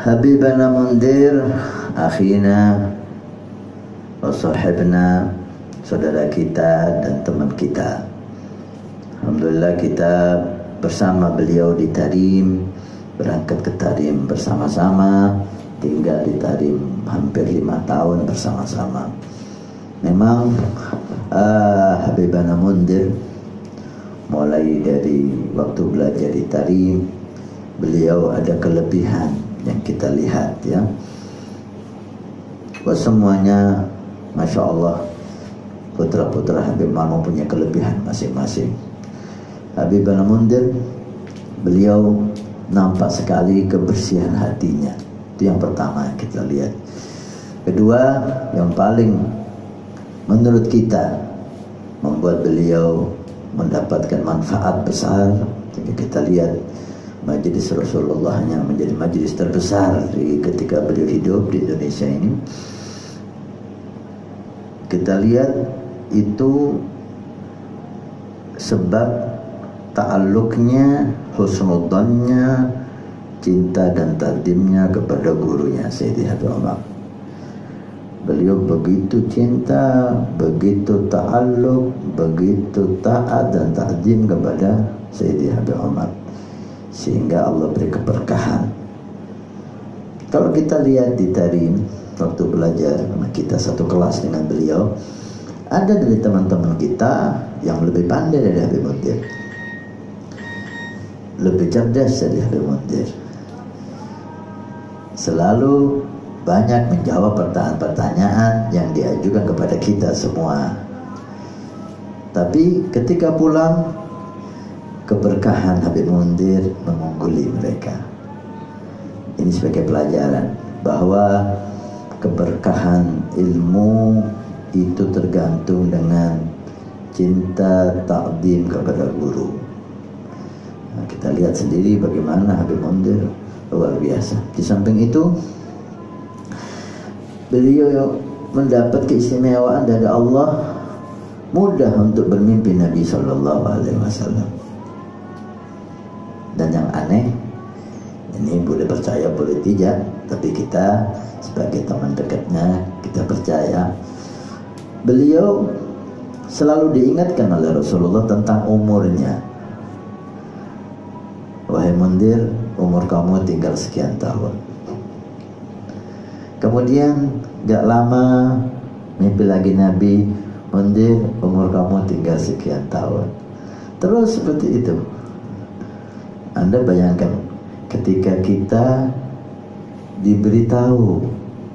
Habibana Mundir, akhina wa sahibna, saudara kita dan teman kita. Alhamdulillah kita bersama beliau di Tarim, berangkat ke Tarim bersama-sama, tinggal di Tarim hampir 5 tahun bersama-sama. Memang Habibana Mundir mulai dari waktu belajar di Tarim, beliau ada kelebihan yang kita lihat ya. Semuanya Masya Allah, putra-putra Habib Manu punya kelebihan masing-masing. Habibana Mundir, beliau nampak sekali kebersihan hatinya. Itu yang pertama yang kita lihat. Kedua, yang paling menurut kita membuat beliau mendapatkan manfaat besar, kita lihat majelis Rasulullahnya menjadi majelis terbesar ketika beliau hidup di Indonesia ini. Kita lihat itu sebab ta'alluqnya, husnudzannya, cinta dan takdimnya kepada gurunya Sayyidi Habib Umar. Beliau begitu cinta, begitu ta'alluq, begitu taat dan takdim kepada Sayyidi Habib Umar, sehingga Allah beri keberkahan. Kalau kita lihat di Tarim waktu belajar, karena kita satu kelas dengan beliau, ada dari teman-teman kita yang lebih pandai dari Habib Mundir, lebih cerdas dari Habib Mundir, selalu banyak menjawab pertanyaan-pertanyaan yang diajukan kepada kita semua. Tapi ketika pulang, keberkahan Habib Mundir mengungguli mereka. Ini sebagai pelajaran bahwa keberkahan ilmu itu tergantung dengan cinta takdim kepada guru. Nah, kita lihat sendiri bagaimana Habib Mundir luar biasa. Di samping itu, beliau mendapat keistimewaan dari Allah, mudah untuk bermimpi Nabi Sallallahu Alaihi Wasallam. Dan yang aneh, ini boleh percaya boleh tidak, tapi kita sebagai teman dekatnya kita percaya, beliau selalu diingatkan oleh Rasulullah tentang umurnya. Wahai Mundir, umur kamu tinggal sekian tahun. Kemudian gak lama mimpi lagi Nabi, Mundir, umur kamu tinggal sekian tahun. Terus seperti itu. Anda bayangkan ketika kita diberitahu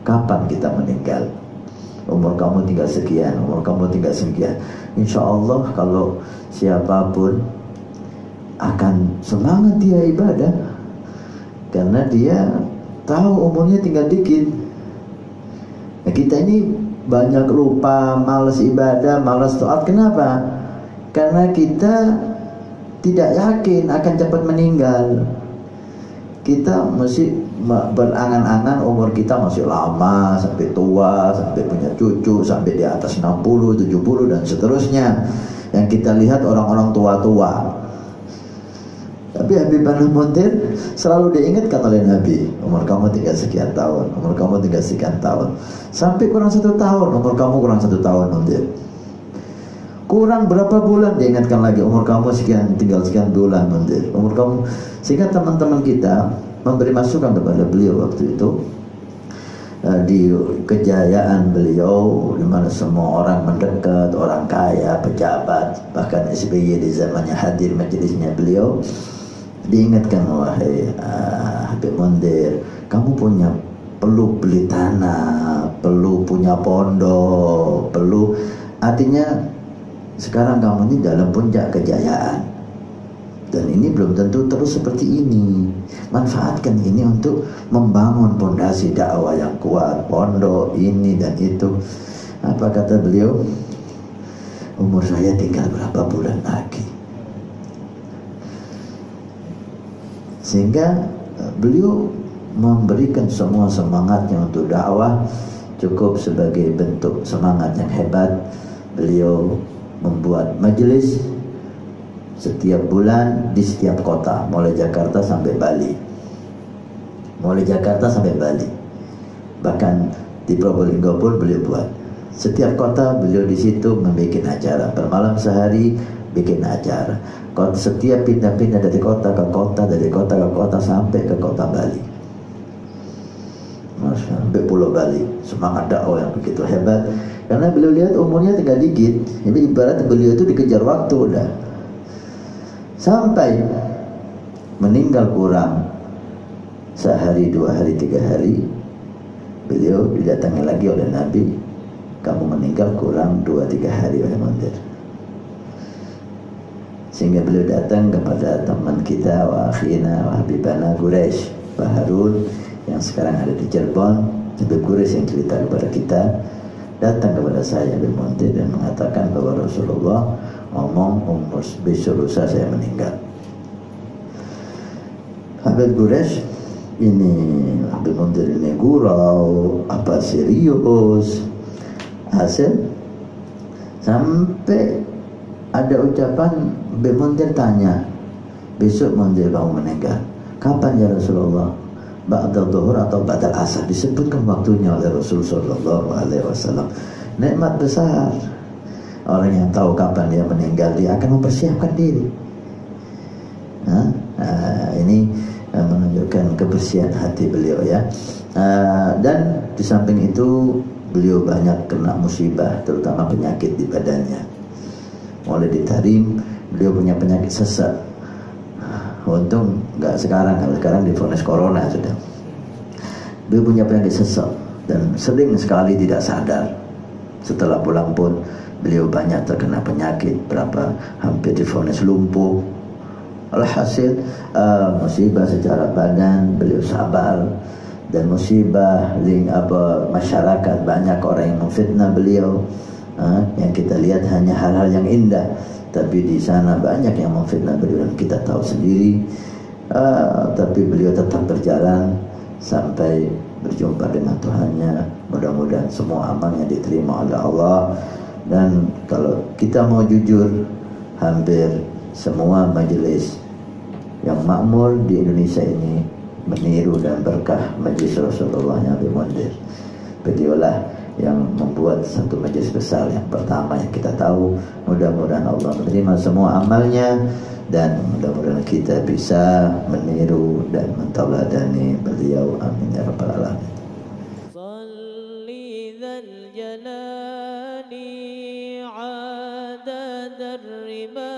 kapan kita meninggal, umur kamu tinggal sekian, umur kamu tinggal sekian, insya Allah kalau siapapun akan semangat dia ibadah, karena dia tahu umurnya tinggal dikit. Nah, kita ini banyak lupa, malas ibadah, malas taat. Kenapa? Karena kita tidak yakin akan cepat meninggal. Kita mesti berangan-angan umur kita masih lama, sampai tua, sampai punya cucu, sampai di atas 60, 70 dan seterusnya. Yang kita lihat orang-orang tua-tua. Tapi Habibana Mundir selalu diingatkan oleh Nabi, umur kamu tinggal sekian tahun, umur kamu tinggal sekian tahun. Sampai kurang 1 tahun, umur kamu kurang 1 tahun Mundir. Kurang berapa bulan diingatkan lagi, umur kamu sekian, tinggal sekian bulan Mundir, umur kamu. Sehingga teman-teman kita memberi masukan kepada beliau waktu itu, di kejayaan beliau, di mana semua orang mendekat, orang kaya, pejabat, bahkan SBY di zamannya hadir majelisnya beliau, diingatkan, wahai Habib Mundir, kamu perlu beli tanah, perlu punya pondok, perlu, artinya sekarang kamu ini dalam puncak kejayaan, dan ini belum tentu terus seperti ini. Manfaatkan ini untuk membangun pondasi dakwah yang kuat, pondok ini dan itu. Apa kata beliau? Umur saya tinggal berapa bulan lagi. Sehingga beliau memberikan semua semangatnya untuk dakwah, cukup sebagai bentuk semangat yang hebat. Beliau membuat majelis setiap bulan di setiap kota, mulai Jakarta sampai Bali. mulai Jakarta sampai Bali. Bahkan di Probolinggo pun beliau buat. Setiap kota beliau di situ membuat acara. Per malam sehari bikin acara. Setiap pindah-pindah dari kota ke kota, dari kota ke kota sampai ke kota Bali. Sampai Pulau Bali. Semangat dakwah yang begitu hebat. Karena beliau lihat umurnya tinggal dikit. Jadi ibarat beliau itu dikejar waktu udah. Sampai meninggal kurang sehari, 2 hari, 3 hari, beliau didatangi lagi oleh Nabi, kamu meninggal kurang 2-3 hari oleh Mundir. Sehingga beliau datang kepada teman kita, wa akhina wa habibana Quraisy, Pak Harun yang sekarang ada di Cirebon, Habib Quraisy yang cerita kepada kita, datang kepada saya Habib Mundir dan mengatakan bahwa Rasulullah ngomong besok lusa saya meninggal. Habib Quraisy ini, Habib Mundir ini gurau apa serius. Hasil sampai ada ucapan Habib Mundir tanya, besok Mundir kamu meninggal kapan ya Rasulullah? Ba'da dhuhur atau ba'da asar? Disebutkan waktunya oleh Rasulullah SAW. Nikmat besar. Orang yang tahu kapan dia meninggal, dia akan mempersiapkan diri. Ini menunjukkan kebersihan hati beliau ya. Dan di samping itu beliau banyak kena musibah, terutama penyakit di badannya. Mulai di Tarim beliau punya penyakit sesak. Untung nggak sekarang, kalau sekarang divonis corona sudah. Beliau punya penyakit sesak dan sering sekali tidak sadar. Setelah pulang pun beliau banyak terkena penyakit, hampir divonis lumpuh. Alhasil musibah secara badan beliau sabar, dan musibah masyarakat, banyak orang yang memfitnah beliau. Yang kita lihat hanya hal-hal yang indah, tapi di sana banyak yang memfitnah beliau dan kita tahu sendiri. Tapi beliau tetap berjalan sampai berjumpa dengan Tuhannya. Mudah-mudahan semua amalnya diterima oleh Allah. Dan kalau kita mau jujur, hampir semua majelis yang makmur di Indonesia ini meniru dan berkah majelis Rasulullah yang Habib Mundir. Beliaulah yang membuat satu majelis besar yang pertama yang kita tahu. Mudah-mudahan Allah menerima semua amalnya, dan mudah-mudahan kita bisa meniru dan mentauladani beliau. Amin ya rabbal alamin. Salli dzal jalali 'adadar riba